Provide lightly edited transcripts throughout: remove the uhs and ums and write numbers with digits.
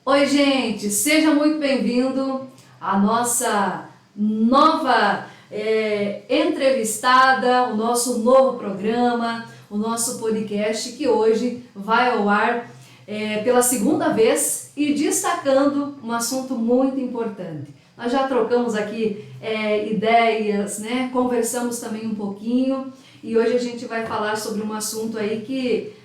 Oi, gente, seja muito bem-vindo à nossa nova entrevistada, o nosso novo programa, o nosso podcast que hoje vai ao ar pela segunda vez e destacando um assunto muito importante. Nós já trocamos aqui ideias, né? Conversamos também um pouquinho e hoje a gente vai falar sobre um assunto aí que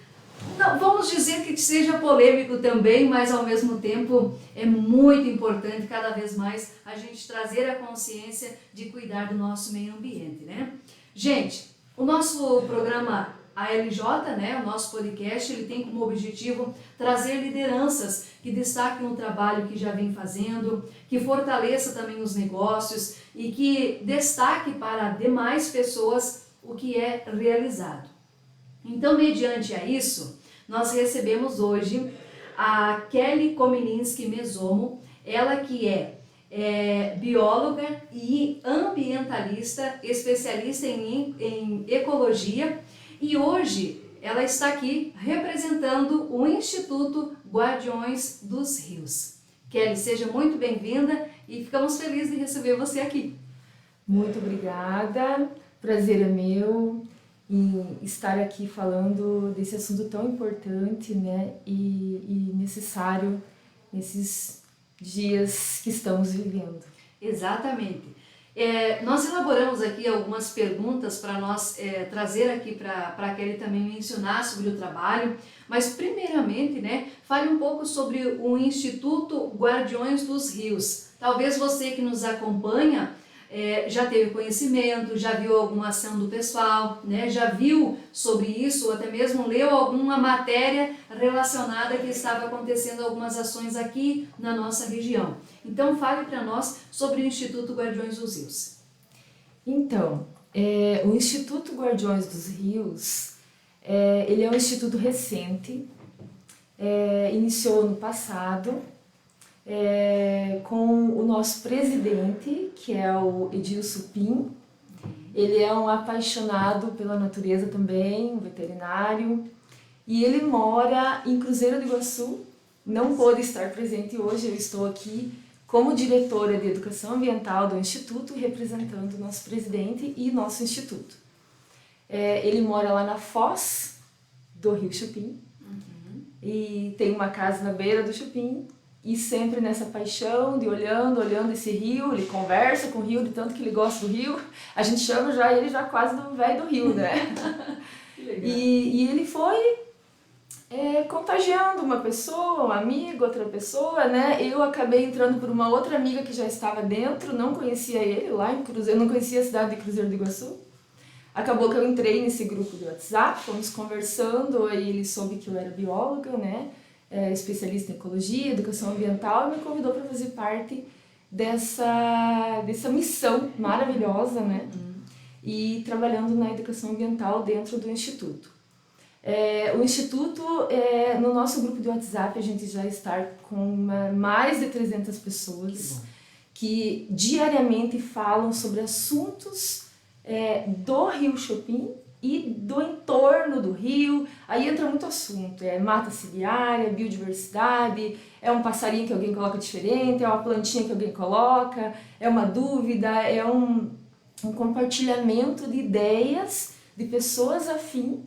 não, vamos dizer que seja polêmico também, mas ao mesmo tempo é muito importante cada vez mais a gente trazer a consciência de cuidar do nosso meio ambiente, né? Gente, o nosso programa ALJ, né, o nosso podcast, ele tem como objetivo trazer lideranças que destaquem o trabalho que já vem fazendo, que fortaleça também os negócios e que destaque para demais pessoas o que é realizado. Então, mediante a isso, nós recebemos hoje a Kelly Komilinski Mesomo, ela que é bióloga e ambientalista, especialista em ecologia, e hoje ela está aqui representando o Instituto Guardiões dos Rios. Kelly, seja muito bem-vinda e ficamos felizes de receber você aqui. Muito obrigada, prazer é meu em estar aqui falando desse assunto tão importante, né, e necessário nesses dias que estamos vivendo. Exatamente. Nós elaboramos aqui algumas perguntas para nós trazer aqui para a Kelly também mencionar sobre o trabalho, mas primeiramente, né, fale um pouco sobre o Instituto Guardiões dos Rios. Talvez você que nos acompanha já teve conhecimento, já viu alguma ação do pessoal, né? Já viu sobre isso ou até mesmo leu alguma matéria relacionada que estava acontecendo algumas ações aqui na nossa região. Então fale para nós sobre o Instituto Guardiões dos Rios. Então, o Instituto Guardiões dos Rios, ele é um instituto recente, iniciou no passado, com o nosso presidente, que é o Edilson Pim. Ele é um apaixonado pela natureza também, um veterinário, e ele mora em Cruzeiro do Iguaçu. Não pôde estar presente hoje, eu estou aqui como diretora de Educação Ambiental do Instituto, representando o nosso presidente e nosso instituto. Ele mora lá na foz do Rio Chupim, e tem uma casa na beira do Chupim, e sempre nessa paixão de olhando esse rio. Ele conversa com o rio de tanto que ele gosta do rio. A gente chama já ele já quase do velho do rio, né? E ele foi contagiando uma pessoa, um amigo, outra pessoa, né? Eu acabei entrando por uma outra amiga que já estava dentro, não conhecia ele lá em Cruzeiro, não conhecia a cidade de Cruzeiro do Iguaçu. Acabou que eu entrei nesse grupo do WhatsApp, fomos conversando, aí ele soube que eu era bióloga, né? Especialista em ecologia, educação ambiental, e me convidou para fazer parte dessa missão maravilhosa, né? E trabalhando na educação ambiental dentro do Instituto. O Instituto, no nosso grupo de WhatsApp, a gente já está com mais de 300 pessoas que diariamente falam sobre assuntos do Rio Chupim e do entorno do rio. Aí entra muito assunto, mata ciliar, biodiversidade, é um passarinho que alguém coloca diferente, é uma plantinha que alguém coloca, é uma dúvida, é um compartilhamento de ideias de pessoas afim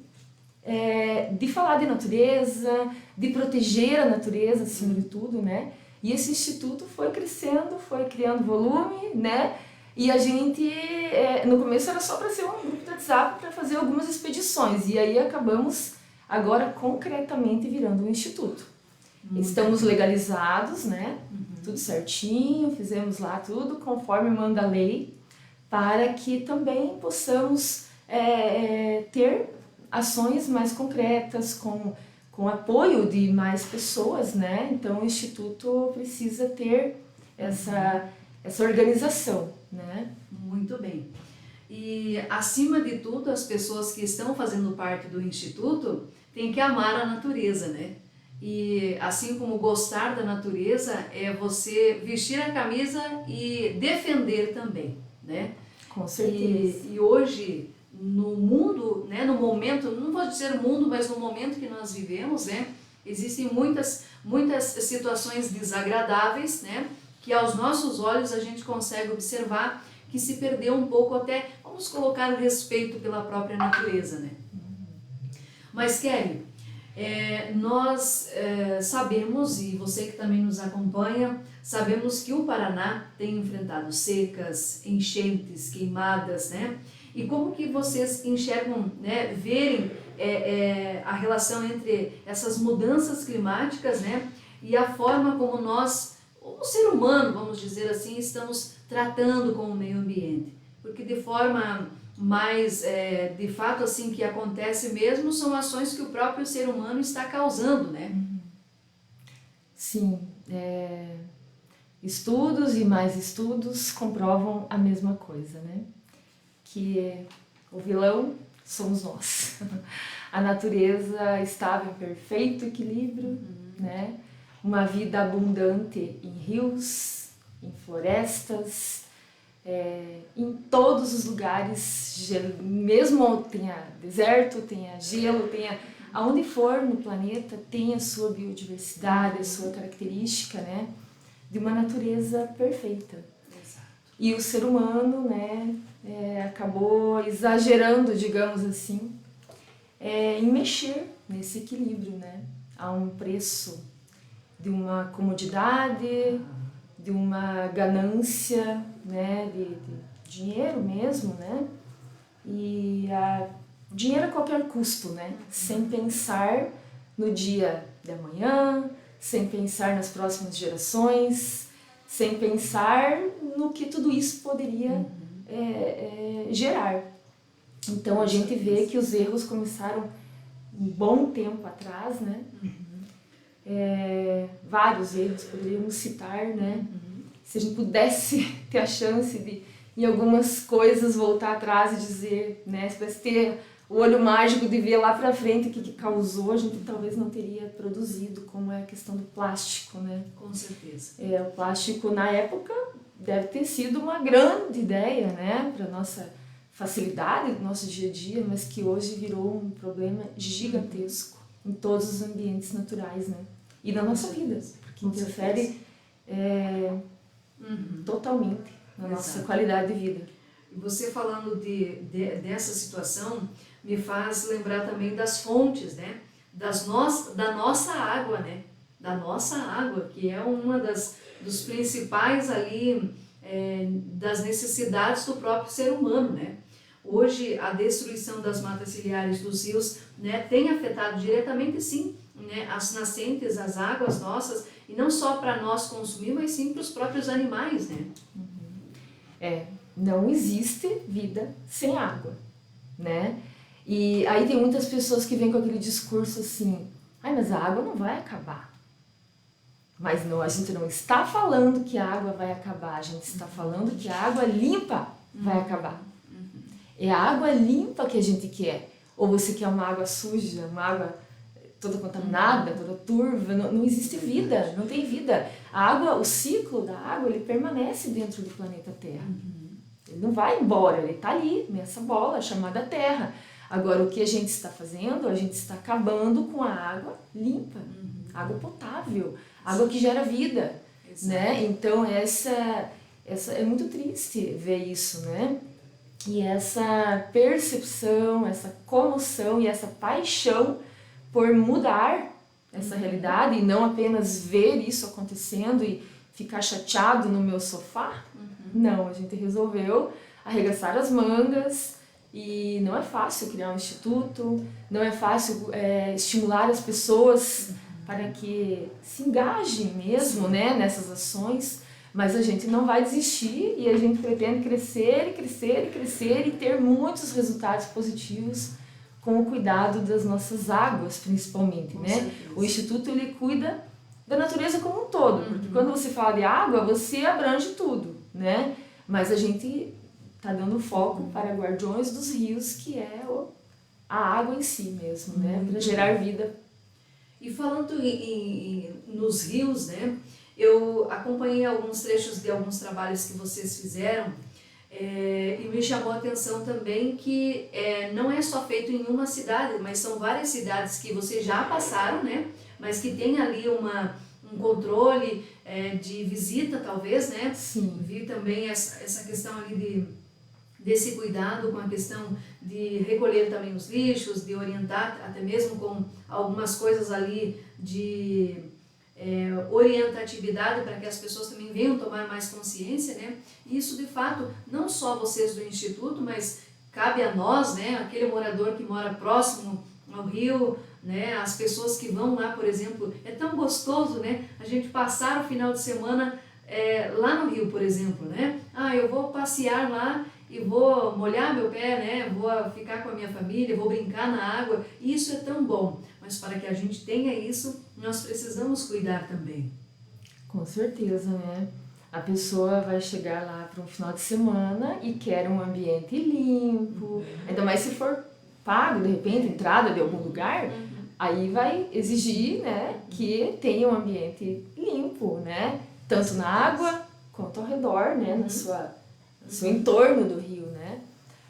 de falar de natureza, de proteger a natureza acima de tudo, né? E esse instituto foi crescendo, foi criando volume, né? E a gente, no começo era só para ser um grupo de WhatsApp para fazer algumas expedições. E aí acabamos agora concretamente virando um instituto. Estamos legalizados, né? Tudo certinho, fizemos lá tudo conforme manda a lei, para que também possamos ter ações mais concretas, com apoio de mais pessoas, né? Então o instituto precisa ter essa organização, né? Muito bem. E, acima de tudo, as pessoas que estão fazendo parte do Instituto têm que amar a natureza, né? E, assim como gostar da natureza, é você vestir a camisa e defender também, né? Com certeza. E hoje, no mundo, né, no momento, não vou dizer mundo, mas no momento que nós vivemos, né, existem muitas situações desagradáveis, né? Que aos nossos olhos a gente consegue observar que se perdeu um pouco até, vamos colocar, o respeito pela própria natureza, né? Mas, Kelly, nós sabemos, e você que também nos acompanha, sabemos que o Paraná tem enfrentado secas, enchentes, queimadas, né? E como que vocês enxergam, né, verem a relação entre essas mudanças climáticas, né, e a forma como nós, como ser humano, vamos dizer assim, estamos tratando com o meio ambiente? Porque de forma mais, de fato, assim, que acontece mesmo, são ações que o próprio ser humano está causando, né? Sim, estudos e mais estudos comprovam a mesma coisa, né? Que o vilão somos nós. A natureza estava em perfeito equilíbrio, né? Uma vida abundante em rios, em florestas, em todos os lugares, mesmo tenha deserto, tenha gelo, tenha aonde for no planeta, tem a sua biodiversidade, a sua característica, né, de uma natureza perfeita. Exato. E o ser humano, né, acabou exagerando, digamos assim, em mexer nesse equilíbrio, né, a um preço de uma comodidade, de uma ganância, né, de dinheiro mesmo, né, e dinheiro a qualquer custo, né, sem pensar no dia de amanhã, sem pensar nas próximas gerações, sem pensar no que tudo isso poderia gerar. Então a gente vê que os erros começaram um bom tempo atrás, né, vários erros poderíamos citar, né, se a gente pudesse ter a chance de, em algumas coisas, voltar atrás e dizer, né, se pudesse ter o olho mágico de ver lá pra frente o que causou, a gente talvez não teria produzido, como é a questão do plástico, né. Com certeza. O plástico, na época, deve ter sido uma grande ideia, né, para nossa facilidade do nosso dia a dia, mas que hoje virou um problema gigantesco em todos os ambientes naturais, né, e na nossa vida, porque interfere totalmente na nossa qualidade de vida. E você falando dessa situação me faz lembrar também das fontes, né? Da nossa água, né? Da nossa água, que é uma dos principais ali, das necessidades do próprio ser humano, né? Hoje a destruição das matas ciliares dos rios, né, tem afetado diretamente, sim, né, as nascentes, as águas nossas, e não só para nós consumir, mas sim para os próprios animais, né? Não existe vida sem água, né? E aí tem muitas pessoas que vêm com aquele discurso assim, mas a água não vai acabar. Mas não, a gente não está falando que a água vai acabar, a gente está falando que a água limpa vai acabar. É a água limpa que a gente quer. Ou você quer uma água suja, uma água toda contaminada, toda turva, não existe vida, não tem vida. A água, o ciclo da água, ele permanece dentro do planeta Terra. Ele não vai embora, ele está ali, nessa bola chamada Terra. Agora, o que a gente está fazendo? A gente está acabando com a água limpa, água potável, água que gera vida, né? Então, essa é muito triste ver isso, né? E essa percepção, essa comoção e essa paixão por mudar essa realidade e não apenas ver isso acontecendo e ficar chateado no meu sofá. Não, a gente resolveu arregaçar as mangas e não é fácil criar um instituto, não é fácil estimular as pessoas para que se engajem mesmo, né, nessas ações, mas a gente não vai desistir e a gente pretende crescer e crescer e crescer e ter muitos resultados positivos com o cuidado das nossas águas, principalmente, né? O Instituto, ele cuida da natureza como um todo, porque quando você fala de água, você abrange tudo, né? Mas a gente está dando foco para guardiões dos rios, que é a água em si mesmo, né? Para gerar vida. E falando nos rios, né? Eu acompanhei alguns trechos de alguns trabalhos que vocês fizeram e me chamou a atenção também que não é só feito em uma cidade, mas são várias cidades que vocês já passaram, né, mas que tem ali um controle de visita, talvez, né? Sim. Vi também essa questão ali desse cuidado com a questão de recolher também os lixos, de orientar até mesmo com algumas coisas ali de orientatividade para que as pessoas também venham tomar mais consciência, né? E isso de fato, não só vocês do Instituto, mas cabe a nós, né? Aquele morador que mora próximo ao rio, né? As pessoas que vão lá, por exemplo, é tão gostoso, né? A gente passar o final de semana lá no rio, por exemplo, né? Eu vou passear lá e vou molhar meu pé, né? Vou ficar com a minha família, vou brincar na água. Isso é tão bom, mas para que a gente tenha isso, nós precisamos cuidar também. Com certeza, né? A pessoa vai chegar lá para um final de semana e quer um ambiente limpo, ainda mais se for pago, de repente, entrada de algum lugar, aí vai exigir, né, que tenha um ambiente limpo, né? Tanto na água quanto ao redor, né, no seu entorno do rio, né?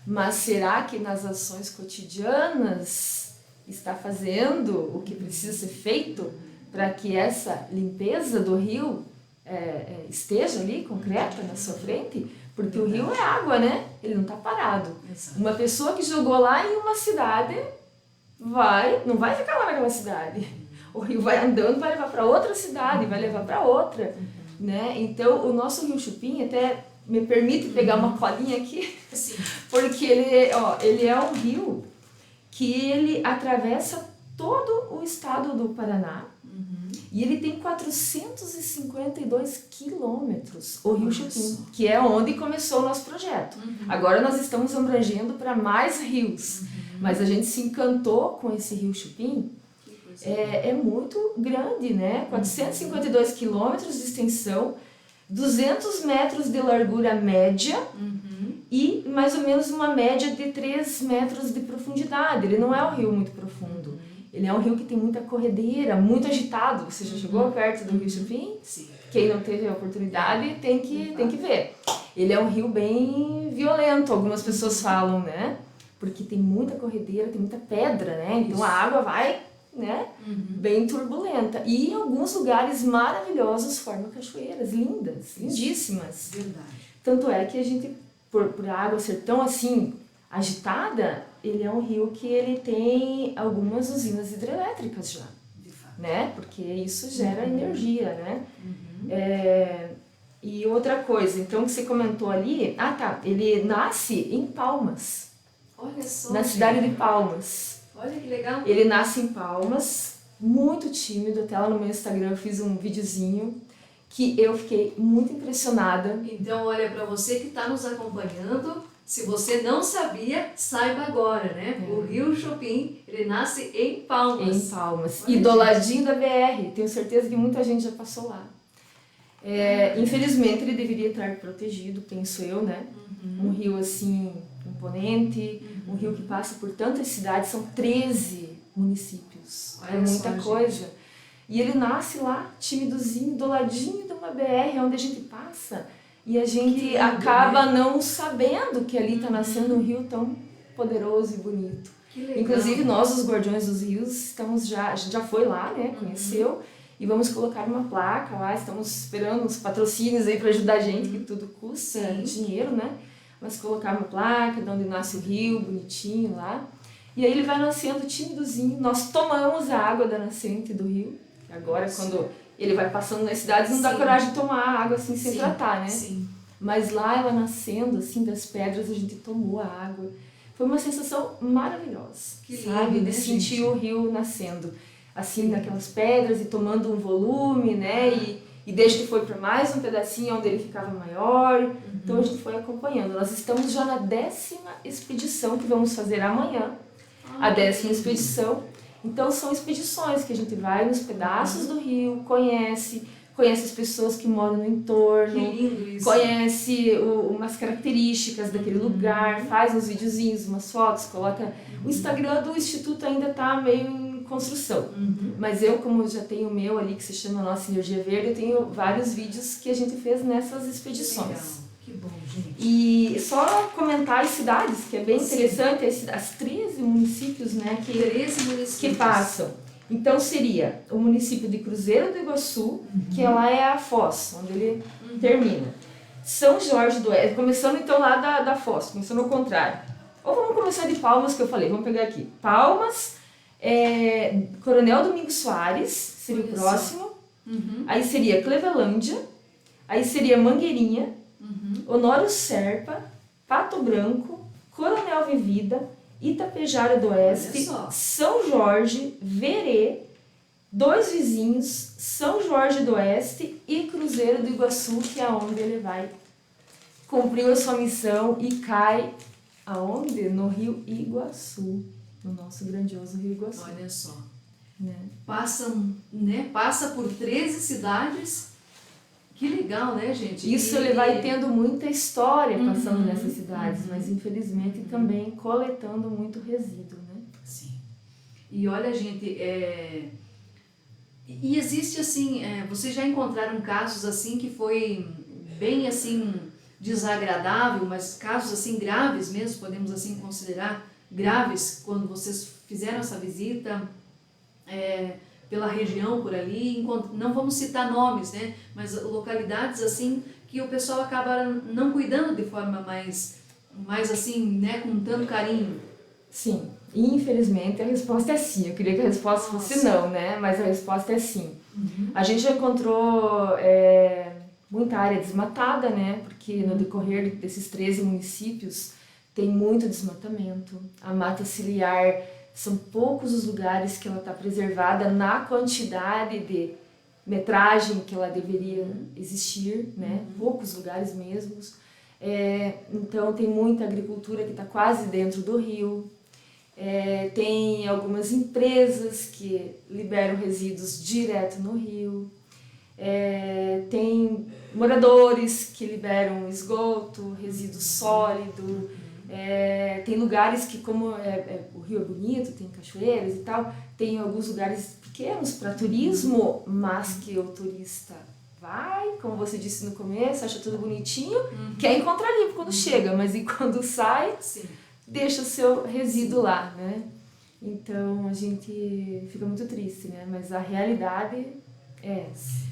Mas será que nas ações cotidianas está fazendo o que precisa ser feito para que essa limpeza do rio esteja ali, concreta, na sua frente? Porque o rio é água, né? Ele não está parado. Exato. Uma pessoa que jogou lá em uma cidade não vai ficar lá naquela cidade. O rio vai andando, vai levar para outra cidade, vai levar para outra, né? Então, o nosso Rio Chupim, até me permite pegar uma colinha aqui, Sim. porque ele é um rio que ele atravessa todo o estado do Paraná. E ele tem 452 quilômetros, o Rio Chupim, que é onde começou o nosso projeto. Agora nós estamos abrangendo para mais rios, mas a gente se encantou com esse Rio Chupim. É muito grande, né? 452 quilômetros de extensão, 200 metros de largura média e mais ou menos uma média de 3 metros de profundidade. Ele não é um rio muito profundo. Ele é um rio que tem muita corredeira, muito agitado. Você já chegou perto do Rio Chupim? Sim. Quem não teve a oportunidade tem que ver. Ele é um rio bem violento, algumas pessoas falam, né? Porque tem muita corredeira, tem muita pedra, né? Então a água vai, né? Bem turbulenta. E em alguns lugares maravilhosos formam cachoeiras lindas, lindíssimas. Verdade. Tanto é que a gente, por a água ser tão assim agitada, ele é um rio que ele tem algumas usinas hidrelétricas já, De fato. né? Porque isso gera energia, né? E outra coisa, então, que você comentou ali, ele nasce em Palmas, Olha só. na cidade de Palmas. Olha que legal. Ele nasce em Palmas, muito tímido, até lá no meu Instagram eu fiz um videozinho que eu fiquei muito impressionada. Então, olha, para você que está nos acompanhando, se você não sabia, saiba agora, né? O Rio Chupim, ele nasce em Palmas. Em Palmas. Olha, E do ladinho da BR. Tenho certeza que muita gente já passou lá. Infelizmente, ele deveria estar protegido, penso eu, né? Um rio assim, imponente, um rio que passa por tantas cidades, são 13 municípios. Olha É muita só, coisa. gente. E ele nasce lá, timidozinho, do ladinho de uma BR, onde a gente passa. E a gente Que lindo, acaba não sabendo que ali está nascendo um rio tão poderoso e bonito. Que legal. Inclusive, nós, os Guardiões dos Rios, a gente já foi lá, né? Conheceu. E vamos colocar uma placa lá. Estamos esperando uns patrocínios aí para ajudar a gente, que tudo custa dinheiro, né? Mas colocar uma placa de onde nasce o rio, bonitinho lá. E aí ele vai nascendo timidozinho. Nós tomamos a água da nascente do rio. Agora, quando ele vai passando nas cidades, não dá coragem de tomar a água assim sem tratar, né? Sim. Mas lá ela nascendo assim das pedras, a gente tomou a água. Foi uma sensação maravilhosa, Que sabe? lindo, né, De sentir gente? o rio nascendo, assim, naquelas pedras e tomando um volume, né? E desde que foi para mais um pedacinho onde ele ficava maior. Então a gente foi acompanhando. Nós estamos já na 10ª expedição que vamos fazer amanhã. A 10ª expedição. Então são expedições que a gente vai nos pedaços do rio, conhece as pessoas que moram no entorno, Que lindo isso. conhece umas características daquele lugar, faz uns videozinhos, umas fotos, coloca... O Instagram do Instituto ainda está meio em construção, mas eu, como já tenho o meu ali, que se chama Nossa Energia Verde, eu tenho vários vídeos que a gente fez nessas expedições. Legal. Que bom, gente. E só comentar as cidades, que é bem interessante, as 13 municípios, né, 13 municípios. que passam. Então seria o município de Cruzeiro do Iguaçu, que lá é a foz, onde ele termina. São Jorge do Oeste, começando então lá da foz, começando ao contrário. Ou vamos começar de Palmas, que eu falei, vamos pegar aqui. Palmas, Coronel Domingos Soares, seria o próximo. Aí seria Clevelândia, aí seria Mangueirinha, Honório Serpa, Pato Branco, Coronel Vivida, Itapejara do Oeste, São Jorge, Verê, dois vizinhos, São Jorge do Oeste e Cruzeiro do Iguaçu, que é onde ele vai cumprir a sua missão e cai aonde? No Rio Iguaçu, no nosso grandioso Rio Iguaçu. Olha só. Né? Passa por 13 cidades. Que legal, né, gente? Isso ele vai tendo muita história passando nessas cidades, mas infelizmente também coletando muito resíduo, né? Sim. E olha, gente, e existe assim, vocês já encontraram casos assim que foi bem assim desagradável, mas casos assim graves mesmo, podemos assim considerar graves, quando vocês fizeram essa visita pela região por ali, não vamos citar nomes, né, mas localidades assim que o pessoal acaba não cuidando de forma mais assim, né, com tanto carinho. Sim, infelizmente a resposta é sim. Eu queria que a resposta fosse não, né, mas a resposta é sim. A gente já encontrou muita área desmatada, né, porque no decorrer desses 13 municípios tem muito desmatamento. A mata ciliar, são poucos os lugares que ela está preservada na quantidade de metragem que ela deveria existir, né? Poucos lugares mesmos. Então tem muita agricultura que está quase dentro do rio. Tem algumas empresas que liberam resíduos direto no rio. Tem moradores que liberam esgoto, resíduo sólido. Tem lugares que, como o rio é bonito, tem cachoeiras e tal, tem alguns lugares pequenos para turismo, mas que o turista vai, como você disse no começo, acha tudo bonitinho, quer encontrar limpo quando chega, mas e quando sai, deixa o seu resíduo lá, né? Então a gente fica muito triste, né? Mas a realidade é essa.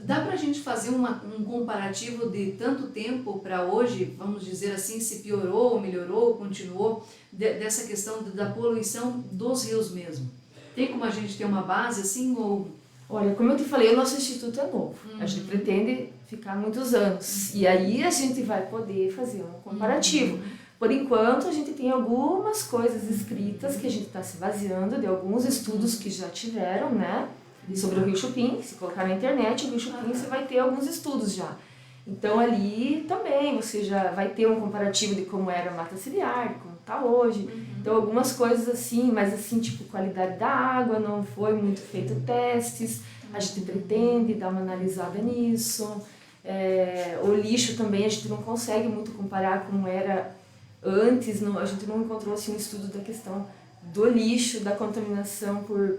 Dá pra gente fazer um comparativo de tanto tempo para hoje, vamos dizer assim, se piorou, melhorou, continuou, dessa questão da poluição dos rios mesmo? Tem como a gente ter uma base assim ou... Olha, como eu te falei, o nosso instituto é novo. A gente pretende ficar muitos anos. E aí a gente vai poder fazer um comparativo. Por enquanto, a gente tem algumas coisas escritas que a gente está se baseando de alguns estudos que já tiveram, né? Sobre o Rio Chupim. Se colocar na internet, o Rio Chupim, você vai ter alguns estudos já. Então ali também você já vai ter um comparativo de como era a mata ciliar, de como está hoje. Então algumas coisas assim, mas assim, tipo qualidade da água, não foi muito feito testes. A gente pretende dar uma analisada nisso. O lixo também a gente não consegue muito comparar como era antes. Não, a gente não encontrou assim, um estudo da questão do lixo, da contaminação por...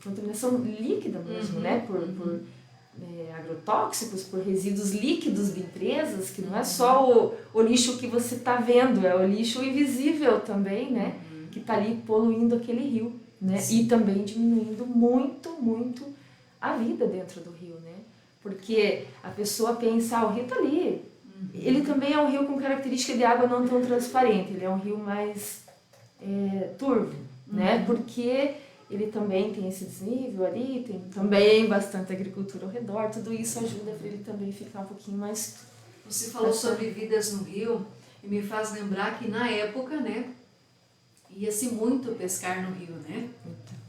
contaminação líquida mesmo, né? Por agrotóxicos, por resíduos líquidos de empresas, que não é só o lixo que você está vendo, é o lixo invisível também, né? Que está ali poluindo aquele rio, né? E também diminuindo muito, muito a vida dentro do rio, né? Porque a pessoa pensa, o rio está ali. Ele também é um rio com característica de água não tão transparente, ele é um rio mais turvo, né? Porque ele também tem esse desnível ali, tem também bastante agricultura ao redor, tudo isso ajuda para ele também ficar um pouquinho mais... Você falou sobre vidas no rio e me faz lembrar que na época, né, ia-se muito pescar no rio, né?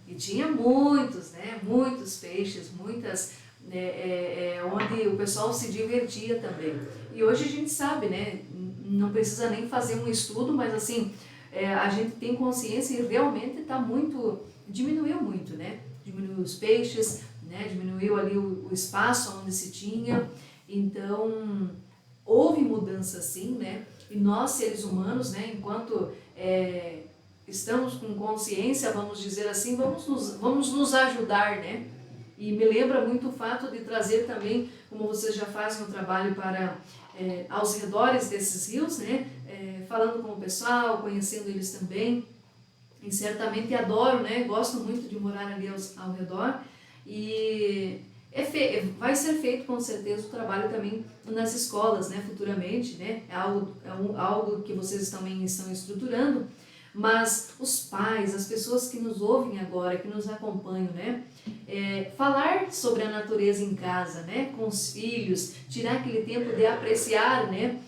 E tinha muitos, né, muitos peixes, muitas, onde o pessoal se divertia também. E hoje a gente sabe, né, não precisa nem fazer um estudo, mas assim, a gente tem consciência e realmente está muito... diminuiu muito, né? Diminuiu os peixes, né? Diminuiu ali o espaço onde se tinha. Então, houve mudança sim, né? E nós, seres humanos, né? Enquanto estamos com consciência, vamos dizer assim, vamos nos ajudar, né? E me lembra muito o fato de trazer também, como vocês já fazem o trabalho para aos redores desses rios, né? Falando com o pessoal, conhecendo eles também. e certamente adoro, né? Gosto muito de morar ali ao redor e vai ser feito com certeza o trabalho também nas escolas, né? Futuramente, né? Algo que vocês também estão estruturando, mas os pais, as pessoas que nos ouvem agora, que nos acompanham, né? Falar sobre a natureza em casa, né? Com os filhos, tirar aquele tempo de apreciar, né?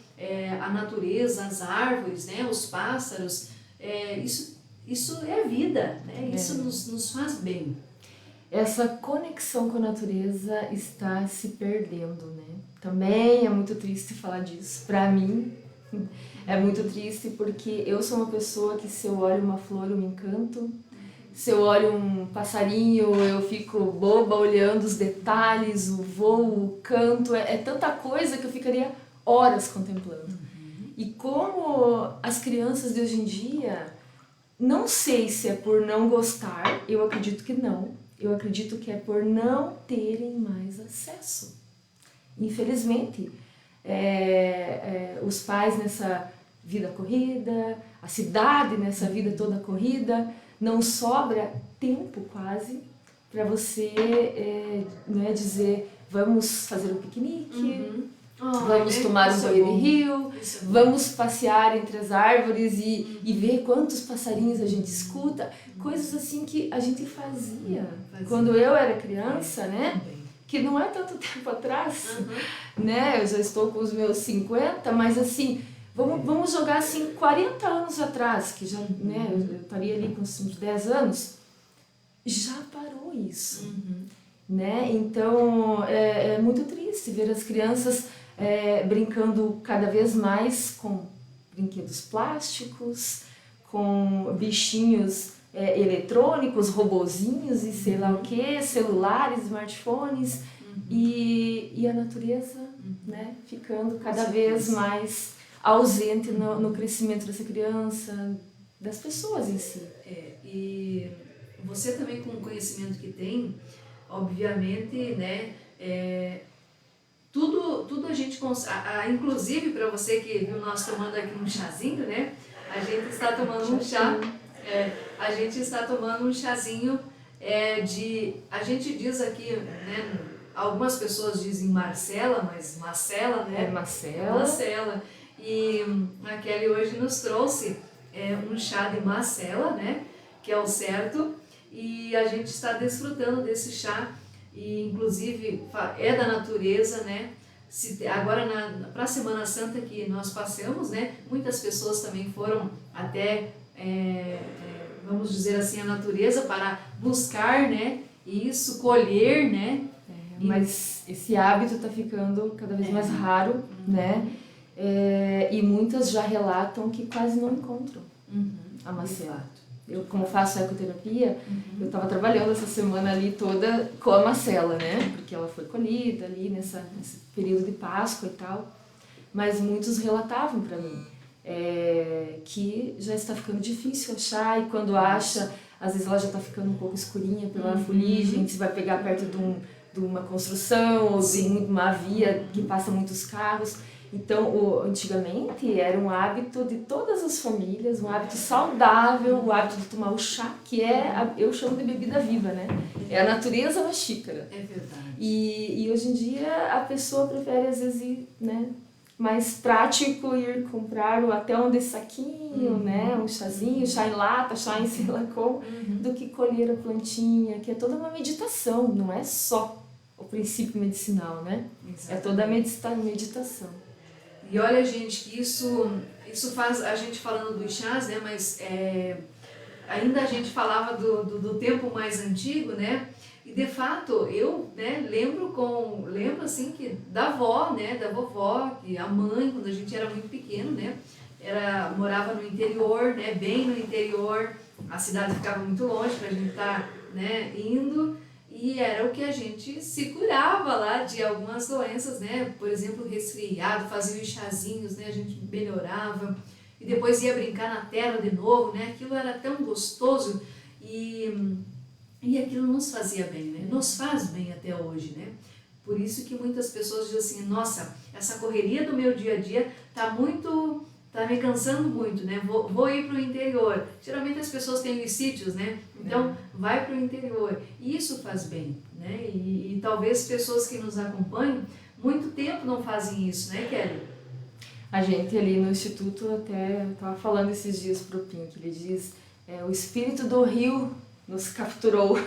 A natureza, as árvores, né? Os pássaros, isso é vida, né? Isso nos faz bem. Essa conexão com a natureza está se perdendo, né? Também é muito triste falar disso. Para mim, é muito triste porque eu sou uma pessoa que se eu olho uma flor eu me encanto, se eu olho um passarinho eu fico boba olhando os detalhes, o voo, o canto, é tanta coisa que eu ficaria horas contemplando. E como as crianças de hoje em dia, não sei se é por não gostar, eu acredito que não. Eu acredito que é por não terem mais acesso. Infelizmente, os pais nessa vida corrida, a cidade nessa vida toda corrida, não sobra tempo quase para você dizer vamos fazer um piquenique, vamos tomar um banho de rio, vamos passear entre as árvores e ver quantos passarinhos a gente escuta, coisas assim que a gente fazia quando eu era criança, né? Que não é tanto tempo atrás, né? Eu já estou com os meus 50, mas assim, vamos jogar assim 40 anos atrás, que já, né? Eu estaria ali com uns 10 anos, já parou isso, né? Então é muito triste ver as crianças brincando cada vez mais com brinquedos plásticos, com bichinhos eletrônicos, robozinhos e sei lá o que, celulares, smartphones e a natureza, né, ficando cada vez mais ausente no crescimento dessa criança, das pessoas em si. E você também com o conhecimento que tem, obviamente, né, tudo a gente consegue, inclusive para você que viu nós tomando aqui um chazinho, né? A gente está tomando um chá, a gente está tomando um chazinho a gente diz aqui, né? Algumas pessoas dizem Marcela, mas Marcela, né? Marcela. E a Kelly hoje nos trouxe um chá de Marcela, né? Que é o certo, e a gente está desfrutando desse chá. E inclusive é da natureza, né? Agora para a Semana Santa que nós passamos, né? Muitas pessoas também foram até, vamos dizer assim, a natureza para buscar, né? Isso, colher, né? Mas esse hábito está ficando cada vez mais raro, né? E muitas já relatam que quase não encontram a macela. Eu, como faço ecoterapia, eu estava trabalhando essa semana ali toda com a macela, né? Porque ela foi colhida ali nesse período de Páscoa e tal. Mas muitos relatavam para mim que já está ficando difícil achar, e quando acha, às vezes ela já está ficando um pouco escurinha pela fuligem, se vai pegar perto de uma construção ou de uma via que passa muitos carros. Então, antigamente era um hábito de todas as famílias, um hábito saudável, o hábito de tomar o chá, que eu chamo de bebida viva, né? É a natureza na xícara. É verdade. E hoje em dia a pessoa prefere às vezes ir, né, mais prático, ir comprar até um desse saquinho, né, um chazinho, chá em lata, chá em sei lá como, do que colher a plantinha, que é toda uma meditação, não é só o princípio medicinal, né? Exatamente. É toda a meditação. E olha, gente, que isso faz a gente falando dos chás, né? Mas ainda a gente falava do tempo mais antigo, né? E de fato, eu, né, lembro assim que da avó, né? Da vovó, que a mãe, quando a gente era muito pequeno, né? Morava no interior, né? Bem no interior, a cidade ficava muito longe pra gente estar, né, indo. E era o que a gente se curava lá de algumas doenças, né? Por exemplo, resfriado, fazia os chazinhos, né? A gente melhorava. E depois ia brincar na terra de novo, né? Aquilo era tão gostoso e aquilo nos fazia bem, né? Nos faz bem até hoje, né? Por isso que muitas pessoas dizem assim, nossa, essa correria do meu dia a dia tá muito tá me cansando muito, né? Vou ir para o interior. Geralmente as pessoas têm os sítios, né? Então, vai para o interior. E isso faz bem, né? E talvez pessoas que nos acompanham, muito tempo não fazem isso, né, Kelly? A gente ali no Instituto, até estava falando esses dias pro Pink, ele diz, o espírito do rio nos capturou.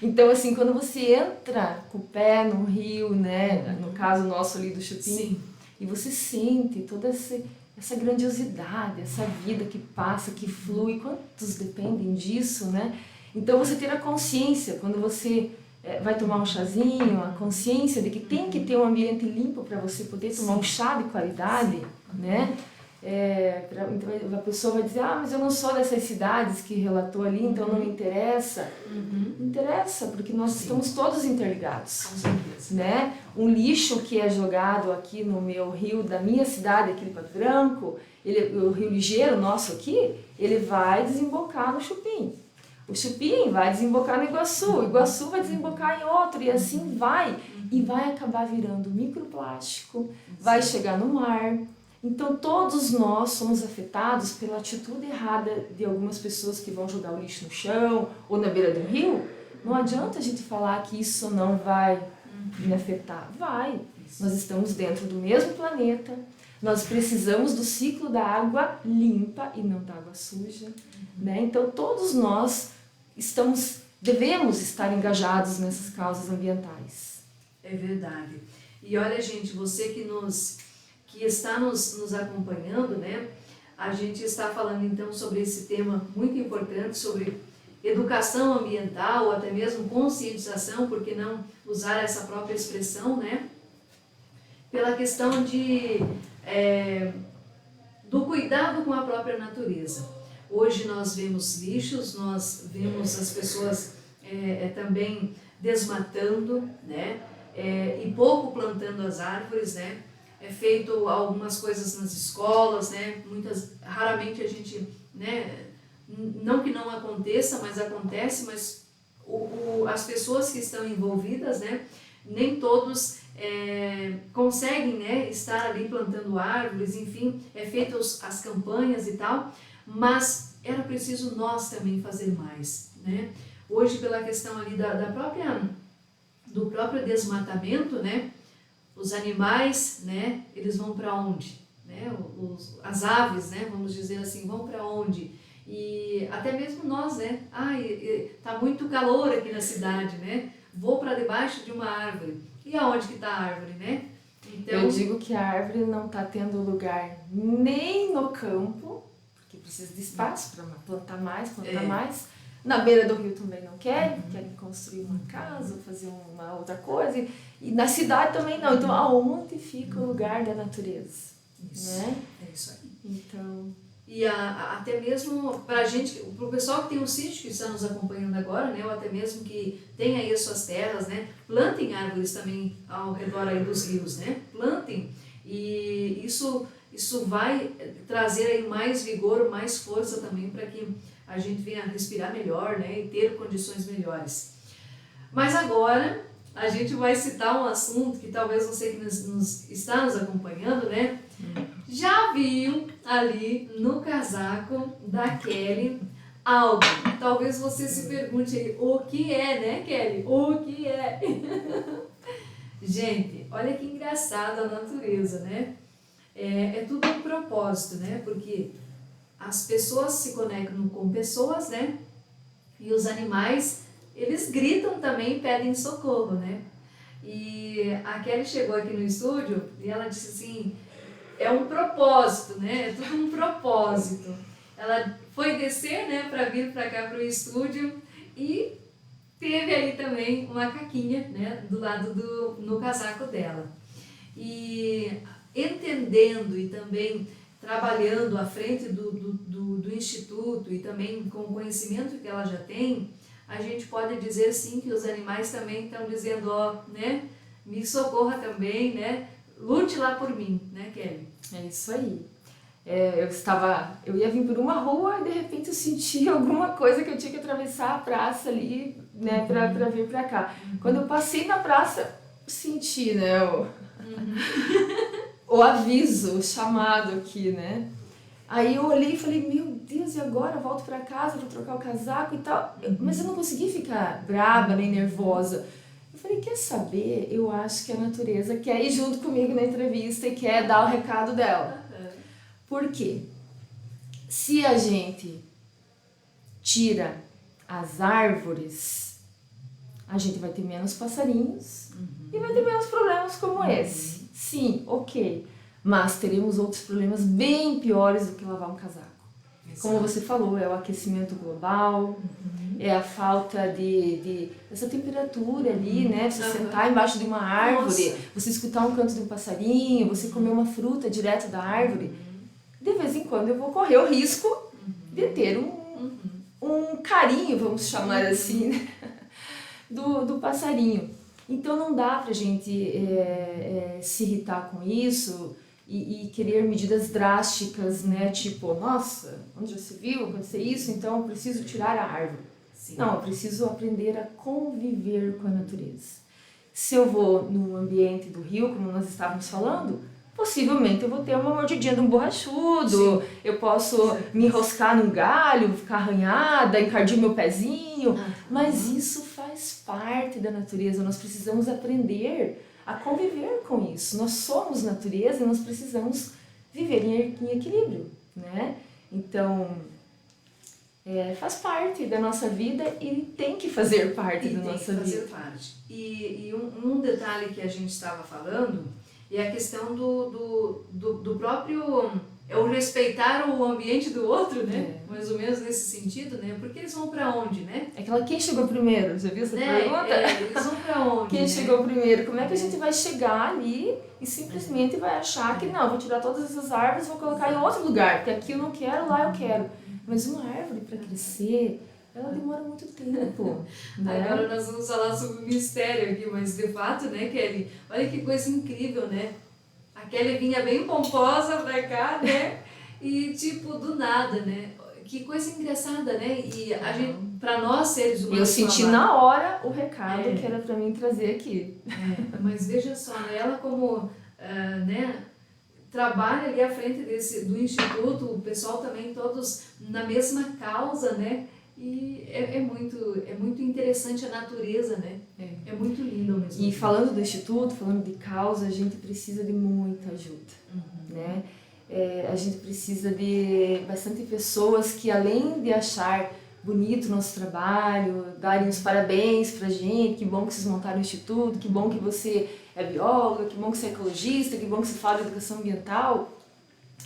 Então, assim, quando você entra com o pé no rio, né, no caso nosso ali do Chupim, Sim. e você sente toda essa grandiosidade, essa vida que passa, que flui, quantos dependem disso, né? Então, você ter a consciência, quando você vai tomar um chazinho, a consciência de que tem que ter um ambiente limpo para você poder tomar um chá de qualidade, né? Então a pessoa vai dizer, mas eu não sou dessas cidades que relatou ali, então não me interessa. Interessa, porque nós estamos todos interligados. Com certeza. Né? Um lixo que é jogado aqui no meu rio, da minha cidade, aqui no Pato Branco, o rio Ligeiro nosso aqui, ele vai desembocar no Chupim. O Chupim vai desembocar no Iguaçu, o Iguaçu vai desembocar em outro, e assim vai. E vai acabar virando microplástico, vai chegar no mar. Então todos nós somos afetados pela atitude errada de algumas pessoas que vão jogar o lixo no chão ou na beira do rio. Não adianta a gente falar que isso não vai me afetar. Vai. Nós estamos dentro do mesmo planeta. Nós precisamos do ciclo da água limpa e não da água suja. Né? Então todos nós devemos estar engajados nessas causas ambientais. É verdade. E olha, gente, você que está nos acompanhando, né? A gente está falando então sobre esse tema muito importante, sobre educação ambiental ou até mesmo conscientização, por que não usar essa própria expressão, né? Pela questão do cuidado com a própria natureza. Hoje nós vemos lixos, nós vemos as pessoas também desmatando, né? E pouco plantando as árvores, né? É feito algumas coisas nas escolas, né? Raramente a gente, né? Não que não aconteça, mas acontece, mas as pessoas que estão envolvidas, né? Nem todos conseguem, né? Estar ali plantando árvores, enfim, feito as campanhas e tal, mas era preciso nós também fazer mais, né? Hoje, pela questão ali do próprio desmatamento, né? Os animais, né, eles vão para onde? Né? As aves, né, vamos dizer assim, vão para onde? E até mesmo nós, né? Tá muito calor aqui na cidade, né? Vou para debaixo de uma árvore. E aonde que está a árvore, né? Então, eu digo que a árvore não está tendo lugar nem no campo, porque precisa de espaço para plantar mais. Na beira do rio também não querem construir uma casa, fazer uma outra coisa. E na cidade também não. Então, aonde fica o lugar da natureza? Isso, né? É isso aí. Então... E até mesmo para a gente, para o pessoal que tem um sítio que está nos acompanhando agora, né? Ou até mesmo que tem aí as suas terras, né? Plantem árvores também ao redor aí dos rios, né? Plantem. E isso vai trazer aí mais vigor, mais força também para que a gente venha respirar melhor, né, e ter condições melhores. Mas agora a gente vai citar um assunto que talvez você que está nos acompanhando, né, já viu ali no casaco da Kelly algo. Talvez você se pergunte aí, o que é, né, Kelly? O que é? Gente, olha que engraçado a natureza, né? É tudo um propósito, né? Porque as pessoas se conectam com pessoas, né? E os animais, eles gritam também e pedem socorro, né? E a Kelly chegou aqui no estúdio e ela disse assim, é um propósito, né? É tudo um propósito. Ela foi descer, né, para vir para cá para o estúdio e teve ali também uma caquinha, né, do lado no casaco dela. E entendendo e também trabalhando à frente do Instituto e também com o conhecimento que ela já tem, a gente pode dizer sim que os animais também estão dizendo, né, me socorra também, né, lute lá por mim, né, Kelly? É isso aí. Eu ia vir por uma rua e de repente eu senti alguma coisa que eu tinha que atravessar a praça ali, né, pra vir pra cá. Quando eu passei na praça, senti, né, o aviso, o chamado aqui, né? Aí eu olhei e falei, meu Deus, e agora? Eu volto pra casa, vou trocar o casaco e tal. Mas eu não consegui ficar braba nem nervosa. Eu falei, quer saber? Eu acho que a natureza quer ir junto comigo na entrevista e quer dar o recado dela. Por quê? Se a gente tira as árvores, a gente vai ter menos passarinhos e vai ter menos problemas como esse. Sim, ok. Mas teremos outros problemas bem piores do que lavar um casaco. Como você falou, é o aquecimento global, é a falta de essa temperatura ali, né? Você sentar embaixo de uma árvore, você escutar um canto de um passarinho, você comer uma fruta direto da árvore. De vez em quando eu vou correr o risco de ter um carinho, vamos chamar assim, né? do passarinho. Então não dá pra gente se irritar com isso e querer medidas drásticas, né? Tipo, nossa, onde já se viu acontecer isso, então eu preciso tirar a árvore. Sim. Não, eu preciso aprender a conviver com a natureza. Se eu vou no ambiente do rio, como nós estávamos falando, possivelmente eu vou ter uma mordidinha de um borrachudo, sim, eu posso me enroscar num galho, ficar arranhada, encardir meu pezinho, mas isso faz parte da natureza, nós precisamos aprender a conviver com isso. Nós somos natureza e nós precisamos viver em equilíbrio, né? Então, faz parte da nossa vida e tem que fazer parte da nossa vida. Fazer parte. E um detalhe que a gente estava falando é a questão do próprio... É o respeitar o ambiente do outro, né? Mais ou menos nesse sentido, né? Porque eles vão pra onde, né? Quem chegou primeiro? Já viu essa pergunta? Eles vão pra onde, Quem chegou primeiro? Como é que a gente vai chegar ali e simplesmente vai achar que não, vou tirar todas essas árvores e vou colocar em outro lugar, porque aqui eu não quero, lá eu quero. Mas uma árvore para crescer, ela demora muito tempo, né? Agora nós vamos falar sobre o mistério aqui, mas de fato, né, Kelly? Olha que coisa incrível, né? A Kelly vinha bem pomposa pra cá, né? E tipo, do nada, né? Que coisa engraçada, né? E a gente, pra nós seres humanos... Eu senti na hora o recado que era pra mim trazer aqui. Mas veja só, né? Ela como, né, trabalha ali à frente do Instituto, o pessoal também todos na mesma causa, né? E é muito interessante a natureza, né? É muito lindo ao mesmo tempo. E falando do Instituto, falando de causa, a gente precisa de muita ajuda, né? A gente precisa de bastante pessoas que, além de achar bonito o nosso trabalho, darem os parabéns pra gente, que bom que vocês montaram o Instituto, que bom que você é bióloga, que bom que você é ecologista, que bom que você fala de educação ambiental.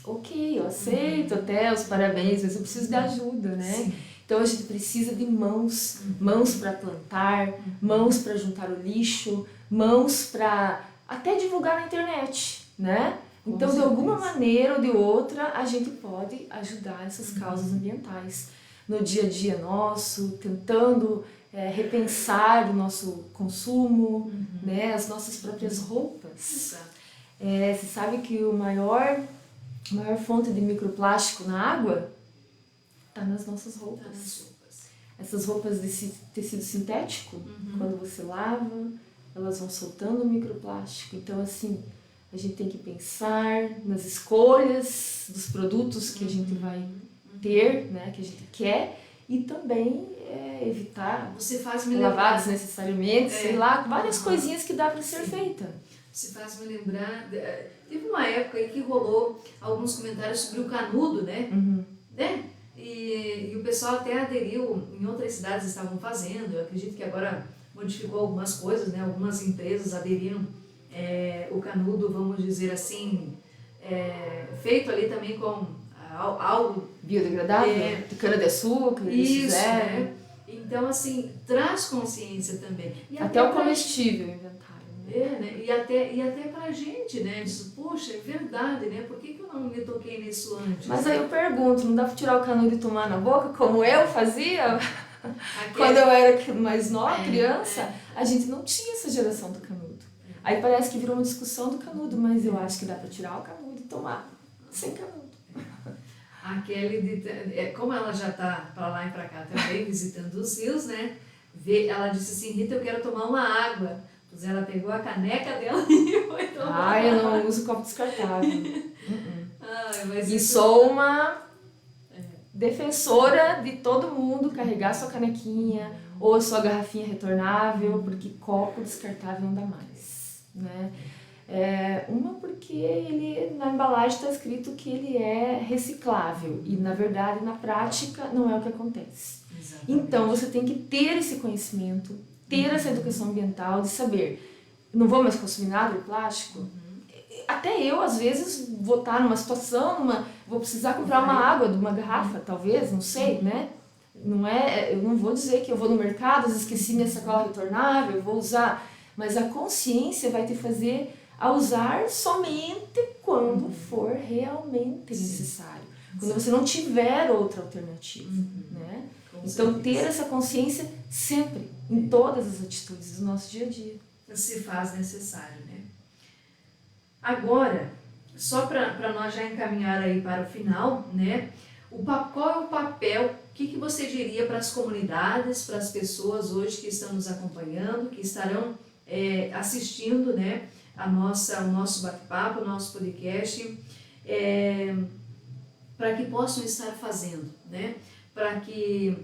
Ok, eu aceito até os parabéns, mas eu preciso de ajuda, né? Sim. Então a gente precisa de mãos, mãos para plantar, mãos para juntar o lixo, mãos para até divulgar na internet, né? Então de alguma maneira ou de outra a gente pode ajudar essas causas ambientais no dia a dia nosso, tentando repensar o nosso consumo, né? As nossas próprias roupas. Você sabe que a maior fonte de microplástico na água está nas nossas roupas. Essas roupas de tecido sintético, quando você lava, elas vão soltando o microplástico. Então, assim, a gente tem que pensar nas escolhas dos produtos que a gente vai ter, né, que a gente quer, e também evitar lavar desnecessariamente, sei lá, várias coisinhas que dá para ser feita. Você faz me lembrar, teve uma época aí que rolou alguns comentários sobre o canudo, né? Né? E o pessoal até aderiu, em outras cidades estavam fazendo, eu acredito que agora modificou algumas coisas, né? Algumas empresas aderiram o canudo, vamos dizer assim, feito ali também com algo biodegradável, de cana-de-açúcar, isso, né? Então, assim, traz consciência também. E até o comestível inventaram. Né? E até pra gente, né? Diz, poxa, é verdade, né? Por que eu não me toquei nisso antes? Mas aí eu pergunto, não dá pra tirar o canudo e tomar na boca, como eu fazia? Quando eu era mais nova, criança, a gente não tinha essa geração do canudo. Aí parece que virou uma discussão do canudo, mas eu acho que dá pra tirar o canudo e tomar sem canudo. A Kelly, como ela já tá pra lá e pra cá também, visitando os rios, né? Ela disse assim, Rita, eu quero tomar uma água. Pois ela pegou a caneca dela e foi tomar. Ah, eu não uso copo descartável. Ai, mas E isso- sou uma defensora de todo mundo carregar sua canequinha ou sua garrafinha retornável, porque copo descartável não dá mais, né? Uma porque ele na embalagem está escrito que ele é reciclável e na verdade na prática não é o que acontece. Exatamente. Então você tem que ter esse conhecimento, ter essa educação ambiental de saber, não vou mais consumir nada de plástico. Até eu, às vezes, vou estar numa situação, vou precisar comprar uma água de uma garrafa, talvez, não sei, né? Não é, eu não vou dizer que eu vou no mercado, esqueci minha sacola retornável, eu vou usar. Mas a consciência vai te fazer a usar somente quando for realmente necessário. Quando você não tiver outra alternativa, né? Então, ter essa consciência sempre, em todas as atitudes do nosso dia a dia. Se faz necessário, né? Agora, só para nós já encaminhar aí para o final, né? Qual é o papel, o que você diria para as comunidades, para as pessoas hoje que estão nos acompanhando, que estarão assistindo, né, o nosso bate-papo, o nosso podcast, para que possam estar fazendo, né? Para que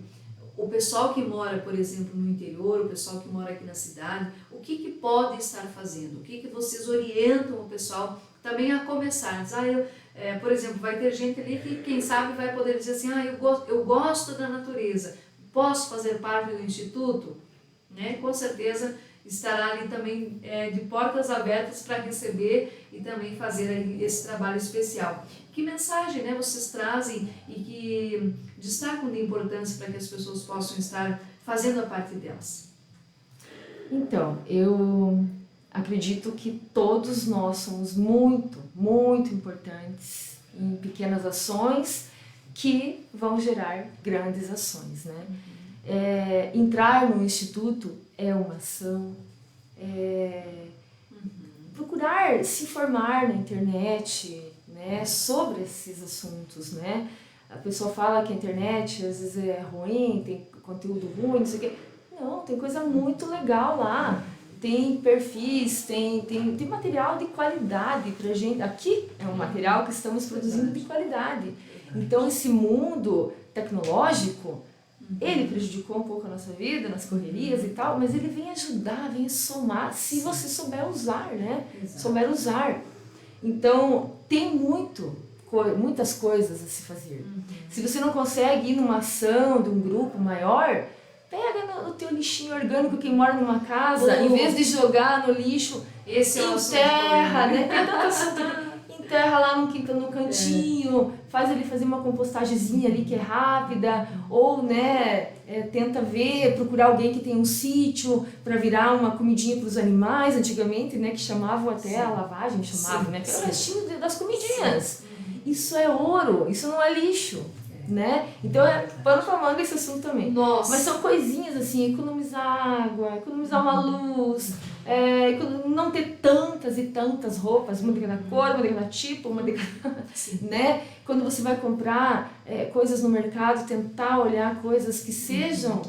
o pessoal que mora, por exemplo, no interior, o pessoal que mora aqui na cidade, o que pode estar fazendo? O que vocês orientam o pessoal também a começar? Por exemplo, vai ter gente ali que, quem sabe, vai poder dizer assim, eu gosto da natureza, posso fazer parte do Instituto? Né? Com certeza estará ali também de portas abertas para receber e também fazer aí esse trabalho especial. Que mensagem, né, vocês trazem e que destacam de importância para que as pessoas possam estar fazendo a parte delas? Então, eu acredito que todos nós somos muito, muito importantes em pequenas ações que vão gerar grandes ações, né? Entrar no instituto é uma ação, procurar se informar na internet, né, sobre esses assuntos, né? A pessoa fala que a internet às vezes é ruim, tem conteúdo ruim, não sei o quê. Não, tem coisa muito legal lá. Tem perfis, tem material de qualidade pra gente. Aqui é um material que estamos produzindo de qualidade. Então esse mundo tecnológico, ele prejudicou um pouco a nossa vida, nas correrias e tal, mas ele vem ajudar, vem somar, se você souber usar, né? Exato. Souber usar. Então, tem muitas coisas a se fazer. Se você não consegue ir numa ação de um grupo maior, pega no teu lixinho orgânico que mora numa casa, em vez de jogar no lixo, Esse é o assunto enterra, também, né? Tem tanto assunto. Enterra lá no cantinho, faz ele fazer uma compostagemzinha ali que é rápida, ou, né, tenta procurar alguém que tem um sítio para virar uma comidinha para os animais, antigamente, né, que chamavam até a lavagem, né, que era o restinho das comidinhas. Isso é ouro, isso não é lixo, né? Então pano pra manga esse assunto também. Nossa. Mas são coisinhas assim, economizar água, economizar uma luz, não ter tantas e tantas roupas, uma de cada cor, uma de cada tipo, uma de cada, né? Quando você vai comprar coisas no mercado, tentar olhar coisas que sejam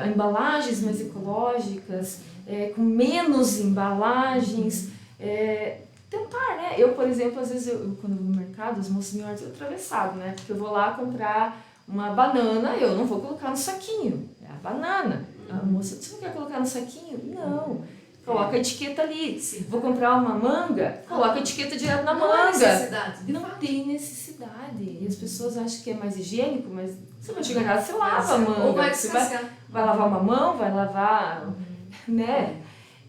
embalagens mais ecológicas, com menos embalagens, tentar, né? Eu, por exemplo, às vezes, quando eu vou no mercado, os moços me olham atravessado, né? Porque eu vou lá comprar uma banana, eu não vou colocar no saquinho. É a banana. A moça, você não quer colocar no saquinho? Não. Coloca a etiqueta ali. Sim. Vou comprar uma manga, coloca a etiqueta direto na Não manga. há necessidade. Não tem necessidade. E as pessoas acham que é mais higiênico, mas você vai chegar em casa, você lava a manga. Ou vai Você descascar. vai lavar uma mão, vai lavar, né?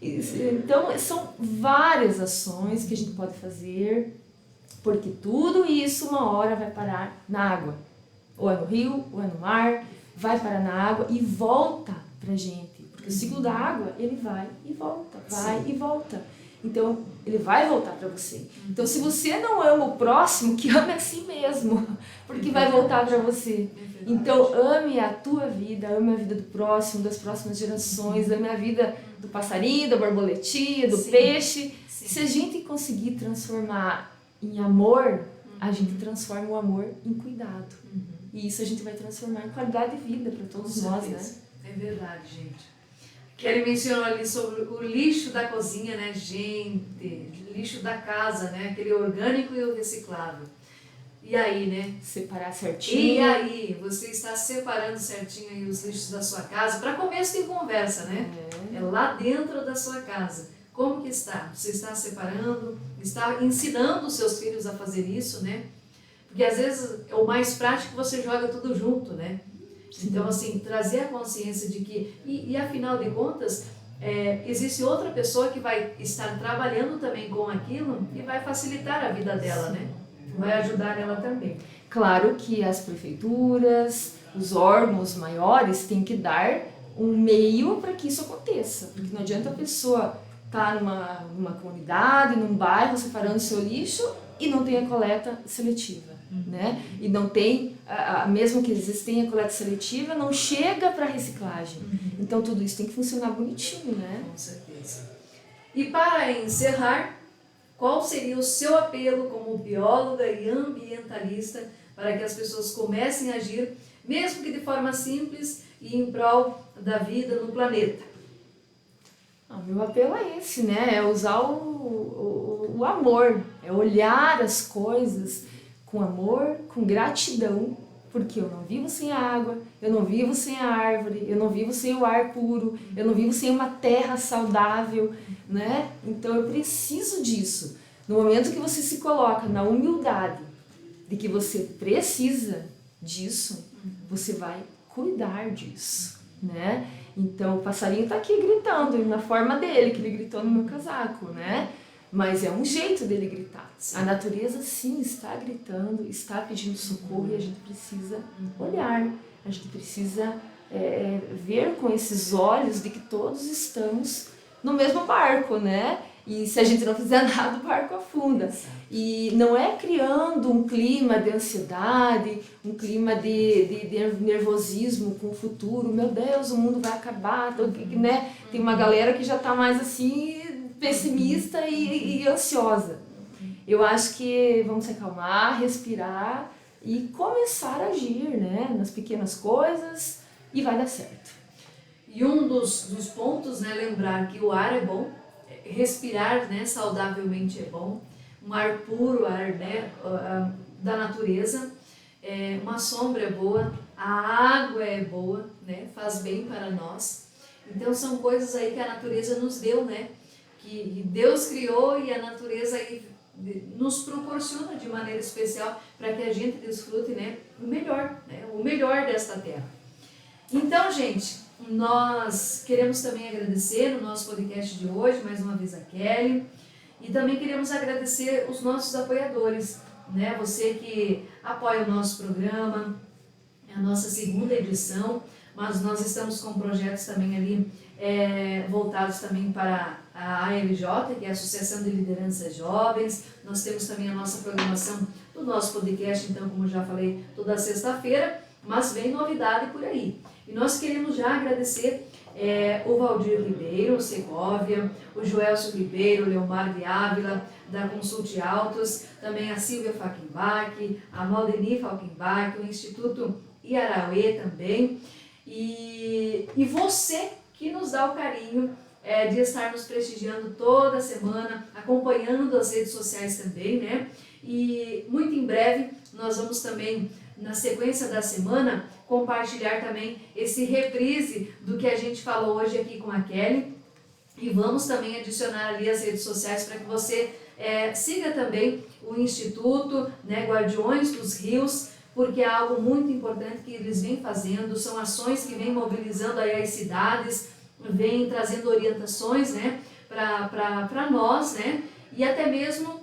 Então, são várias ações que a gente pode fazer, porque tudo isso uma hora vai parar na água. Ou é no rio, ou é no mar, vai parar na água e volta pra gente. Porque o ciclo da água, ele vai e volta, vai e volta. Então, ele vai voltar para você. Então, se você não ama o próximo, que ame a si mesmo, porque vai voltar para você. Então, ame a tua vida, ame a vida do próximo, das próximas gerações, ame a vida do passarinho, da borboletinha, do peixe. Se a gente conseguir transformar em amor, a gente transforma o amor em cuidado. E isso a gente vai transformar em qualidade de vida para todos nós, né? É verdade, gente. Que ele mencionou ali sobre o lixo da cozinha, né, gente? Lixo da casa, né? Aquele orgânico e o reciclável. E aí, né? Separar certinho. E aí, você está separando certinho aí os lixos da sua casa? Para começo de conversa, né? É lá dentro da sua casa. Como que está? Você está separando? Está ensinando os seus filhos a fazer isso, né? Porque às vezes é o mais prático, você joga tudo junto, né? Sim. Então, assim, trazer a consciência de que... E afinal de contas, existe outra pessoa que vai estar trabalhando também com aquilo e vai facilitar a vida dela, né? Vai ajudar ela também. Claro que as prefeituras, os órgãos maiores têm que dar um meio para que isso aconteça. Porque não adianta a pessoa estar numa comunidade, num bairro, separando seu lixo e não tem a coleta seletiva. Né? E não tem, mesmo que existem a coleta seletiva, não chega para reciclagem. Então tudo isso tem que funcionar bonitinho, né? Com certeza. E para encerrar, qual seria o seu apelo como bióloga e ambientalista para que as pessoas comecem a agir, mesmo que de forma simples e em prol da vida no planeta? Meu apelo é esse, né? É usar o amor, é olhar as coisas com amor, com gratidão, porque eu não vivo sem a água, eu não vivo sem a árvore, eu não vivo sem o ar puro, eu não vivo sem uma terra saudável, né? Então eu preciso disso. No momento que você se coloca na humildade de que você precisa disso, você vai cuidar disso, né? Então o passarinho tá aqui gritando, na forma dele, que ele gritou no meu casaco, né? Mas é um jeito dele gritar. Sim. A natureza, sim, está gritando, está pedindo socorro e a gente precisa olhar. A gente precisa ver com esses olhos de que todos estamos no mesmo barco, né? E se a gente não fizer nada, o barco afunda. E não é criando um clima de ansiedade, um clima de nervosismo com o futuro. Meu Deus, o mundo vai acabar, né? Tem uma galera que já está mais assim... pessimista e ansiosa. Eu acho que vamos se acalmar, respirar e começar a agir, né, nas pequenas coisas e vai dar certo. E um dos pontos, né, lembrar que o ar é bom, respirar, né, saudavelmente é bom, um ar puro, ar, né, da natureza, uma sombra é boa, a água é boa, né, faz bem para nós. Então são coisas aí que a natureza nos deu, né? Que Deus criou e a natureza aí nos proporciona de maneira especial para que a gente desfrute, né, o melhor desta terra. Então, gente, nós queremos também agradecer no nosso podcast de hoje, mais uma vez a Kelly, e também queremos agradecer os nossos apoiadores, né, você que apoia o nosso programa, a nossa segunda edição, mas nós estamos com projetos também ali voltados também para a ALJ, que é a Associação de Lideranças Jovens. Nós temos também a nossa programação do nosso podcast, então, como já falei, toda sexta-feira, mas vem novidade por aí. E nós queremos já agradecer o Valdir Ribeiro, o Segovia, o Joelso Ribeiro, o Leomar de Ávila, da Consulte Autos, também a Silvia Falkenbach, a Maldeni Falkenbach, o Instituto Iarauê também, e você que nos dá o carinho de estar nos prestigiando toda semana, acompanhando as redes sociais também, né? E muito em breve nós vamos também, na sequência da semana, compartilhar também esse reprise do que a gente falou hoje aqui com a Kelly, e vamos também adicionar ali as redes sociais para que você siga também o Instituto, né, Guardiões dos Rios, porque é algo muito importante que eles vêm fazendo, são ações que vêm mobilizando aí as cidades, vêm trazendo orientações, né, para nós, né, e até mesmo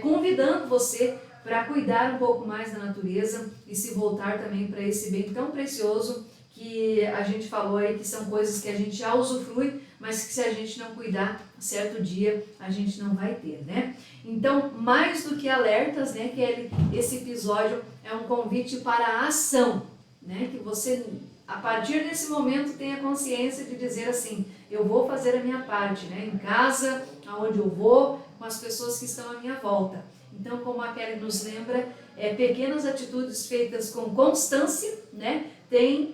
convidando você para cuidar um pouco mais da natureza e se voltar também para esse bem tão precioso que a gente falou aí, que são coisas que a gente já usufrui, mas que se a gente não cuidar, certo dia a gente não vai ter, né? Então, mais do que alertas, né, que esse episódio é um convite para a ação, né? Que você, a partir desse momento, tenha consciência de dizer assim, eu vou fazer a minha parte, né? Em casa, aonde eu vou, com as pessoas que estão à minha volta. Então, como a Kelly nos lembra, pequenas atitudes feitas com constância, né, tem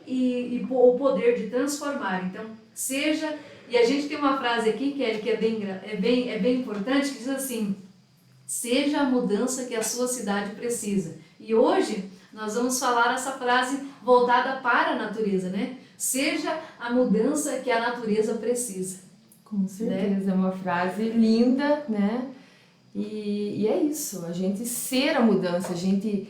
o poder de transformar. Então, Seja, e a gente tem uma frase aqui, Kelly, que é bem importante, que diz assim: seja a mudança que a sua cidade precisa. E hoje nós vamos falar essa frase voltada para a natureza, né? Seja a mudança que a natureza precisa. Com certeza, é uma frase linda, né? E é isso, a gente ser a mudança, a gente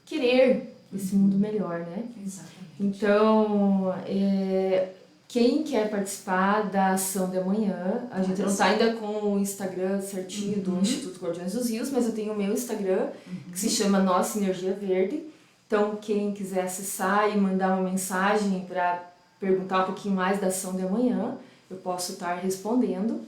querer esse mundo melhor, né? Exatamente. Então, quem quer participar da ação de amanhã, a gente não está ainda com o Instagram certinho do Instituto Guardiões dos Rios, mas eu tenho o meu Instagram, que se chama Nossa Energia Verde. Então, quem quiser acessar e mandar uma mensagem para perguntar um pouquinho mais da ação de amanhã, eu posso estar respondendo.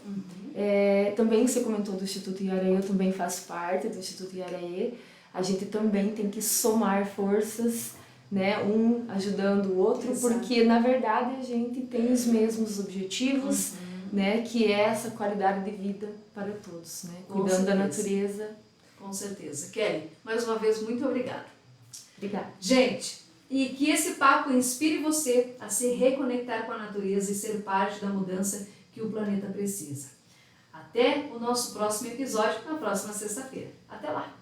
Também você comentou do Instituto Iaraê, eu também faço parte do Instituto Iaraê. A gente também tem que somar forças, né, um ajudando o outro, porque na verdade a gente tem os mesmos objetivos, né, que é essa qualidade de vida para todos, né, cuidando da natureza. Com certeza. Kelly, mais uma vez, muito obrigada. Obrigada. Gente, e que esse papo inspire você a se reconectar com a natureza e ser parte da mudança que o planeta precisa. Até o nosso próximo episódio, na próxima sexta-feira. Até lá!